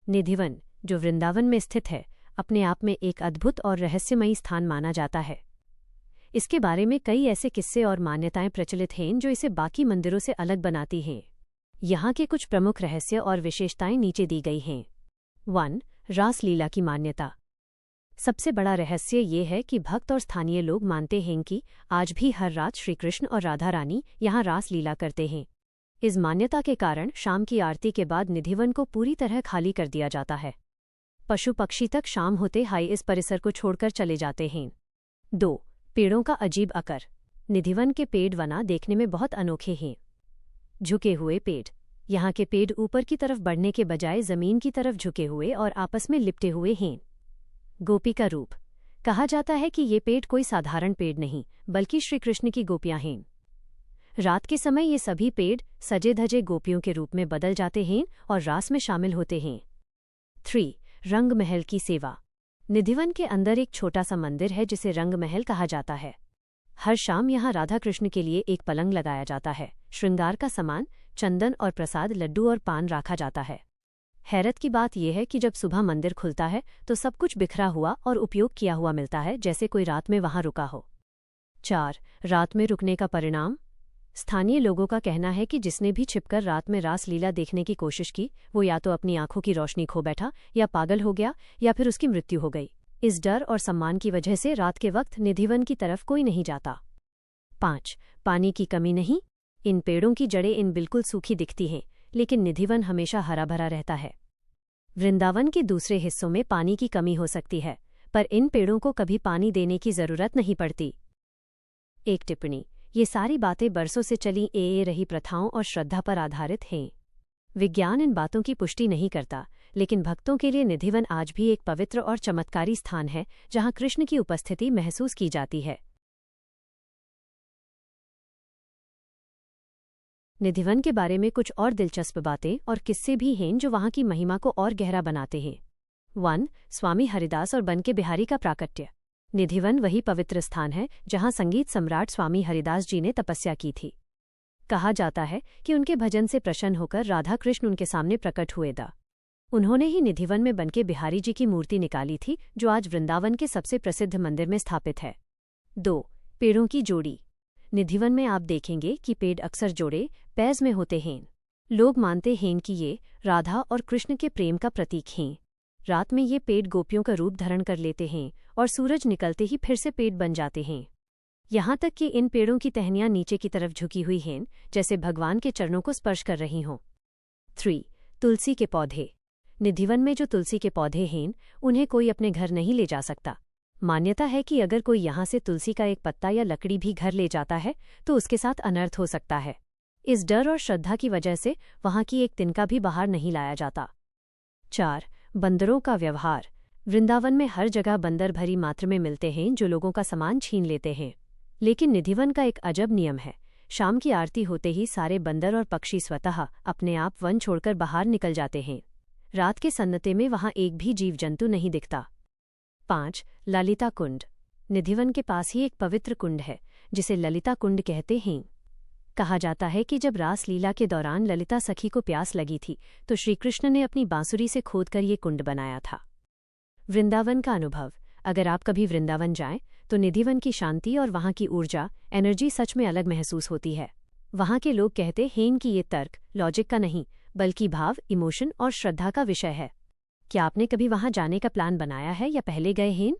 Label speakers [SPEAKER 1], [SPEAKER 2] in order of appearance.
[SPEAKER 1] निधिवन, जो वृंदावन में स्थित है, अपने आप में एक अद्भुत और रहस्यमयी स्थान माना जाता है। इसके बारे में कई ऐसे किस्से और मान्यताएं प्रचलित हैं जो इसे बाकी मंदिरों से अलग बनाती हैं। यहाँ के कुछ प्रमुख रहस्य और विशेषताएं नीचे दी गई हैं। 1. रासलीला की मान्यता। सबसे बड़ा रहस्य ये है कि भक्त और स्थानीय लोग मानते हैं कि आज भी हर रात श्रीकृष्ण और राधा रानी यहाँ रासलीला करते हैं। इस मान्यता के कारण शाम की आरती के बाद निधिवन को पूरी तरह खाली कर दिया जाता है। पशु पक्षी तक शाम होते हाई इस परिसर को छोड़कर चले जाते हैं। 2. पेड़ों का अजीब आकार। निधिवन के पेड़ वना देखने में बहुत अनोखे हैं। झुके हुए पेड़। यहाँ के पेड़ ऊपर की तरफ बढ़ने के बजाय जमीन की तरफ झुके हुए और आपस में लिपटे हुए हैं। गोपी का रूप। कहा जाता है कि ये पेड़ कोई साधारण पेड़ नहीं, बल्कि श्रीकृष्ण की गोपियां हैं। रात के समय ये सभी पेड़ सजे धजे गोपियों के रूप में बदल जाते हैं और रास में शामिल होते हैं। 3. रंग महल की सेवा। निधिवन के अंदर एक छोटा सा मंदिर है जिसे रंग महल कहा जाता है। हर शाम यहाँ राधा कृष्ण के लिए एक पलंग लगाया जाता है। श्रृंगार का सामान, चंदन और प्रसाद, लड्डू और पान रखा जाता है। हैरत की बात यह है कि जब सुबह मंदिर खुलता है तो सब कुछ बिखरा हुआ और उपयोग किया हुआ मिलता है, जैसे कोई रात में वहां रुका हो। 4. रात में रुकने का परिणाम। स्थानीय लोगों का कहना है कि जिसने भी छिपकर रात में रासलीला देखने की कोशिश की, वो या तो अपनी आंखों की रोशनी खो बैठा, या पागल हो गया, या फिर उसकी मृत्यु हो गई। इस डर और सम्मान की वजह से रात के वक्त निधिवन की तरफ कोई नहीं जाता। 5. पानी की कमी नहीं। इन पेड़ों की जड़ें इन बिल्कुल सूखी दिखती हैं, लेकिन निधिवन हमेशा हरा भरा रहता है। वृंदावन के दूसरे हिस्सों में पानी की कमी हो सकती है, पर इन पेड़ों को कभी पानी देने की जरूरत नहीं पड़ती। एक टिप्पणी। ये सारी बातें बरसों से चली रही प्रथाओं और श्रद्धा पर आधारित हैं। विज्ञान इन बातों की पुष्टि नहीं करता, लेकिन भक्तों के लिए निधिवन आज भी एक पवित्र और चमत्कारी स्थान है जहां कृष्ण की उपस्थिति महसूस की जाती है। निधिवन के बारे में कुछ और दिलचस्प बातें और किस्से भी हैं जो वहां की महिमा को और गहरा बनाते हैं। 1. स्वामी हरिदास और बन के बिहारी का प्राकट्य। निधिवन वही पवित्र स्थान है जहां संगीत सम्राट स्वामी हरिदास जी ने तपस्या की थी। कहा जाता है कि उनके भजन से प्रसन्न होकर राधा कृष्ण उनके सामने प्रकट हुए दा। उन्होंने ही निधिवन में बन के बिहारी जी की मूर्ति निकाली थी, जो आज वृंदावन के सबसे प्रसिद्ध मंदिर में स्थापित है। 2. पेड़ों की जोड़ी। निधिवन में आप देखेंगे कि पेड़ अक्सर जोड़े पैज में होते हैं। लोग मानते हैं कि ये राधा और कृष्ण के प्रेम का प्रतीक हैं। रात में ये पेड़ गोपियों का रूप धारण कर लेते हैं और सूरज निकलते ही फिर से पेड़ बन जाते हैं। यहाँ तक कि इन पेड़ों की टहनियाँ नीचे की तरफ झुकी हुई हैं, जैसे भगवान के चरणों को स्पर्श कर रही हों। 3. तुलसी के पौधे। निधिवन में जो तुलसी के पौधे हैं, उन्हें कोई अपने घर नहीं ले जा सकता। मान्यता है कि अगर कोई यहाँ से तुलसी का एक पत्ता या लकड़ी भी घर ले जाता है तो उसके साथ अनर्थ हो सकता है। इस डर और श्रद्धा की वजह से वहाँ की एक तिनका भी बाहर नहीं लाया जाता। 4. बंदरों का व्यवहार। वृंदावन में हर जगह बंदर भरी मात्रा में मिलते हैं जो लोगों का सामान छीन लेते हैं। लेकिन निधिवन का एक अजब नियम है। शाम की आरती होते ही सारे बंदर और पक्षी स्वतः अपने आप वन छोड़कर बाहर निकल जाते हैं। रात के सन्नाटे में वहाँ एक भी जीव जंतु नहीं दिखता। 5. ललिता कुंड। निधिवन के पास ही एक पवित्र कुंड है जिसे ललिता कुंड कहते हैं। कहा जाता है कि जब रासलीला के दौरान ललिता सखी को प्यास लगी थी तो श्रीकृष्ण ने अपनी बांसुरी से खोदकर ये कुंड बनाया था। वृंदावन का अनुभव। अगर आप कभी वृंदावन जाएं तो निधिवन की शांति और वहाँ की ऊर्जा, एनर्जी सच में अलग महसूस होती है। वहाँ के लोग कहते हैं कि ये तर्क, लॉजिक का नहीं, बल्कि भाव, इमोशन और श्रद्धा का विषय है। क्या आपने कभी वहाँ जाने का प्लान बनाया है या पहले गए हैं?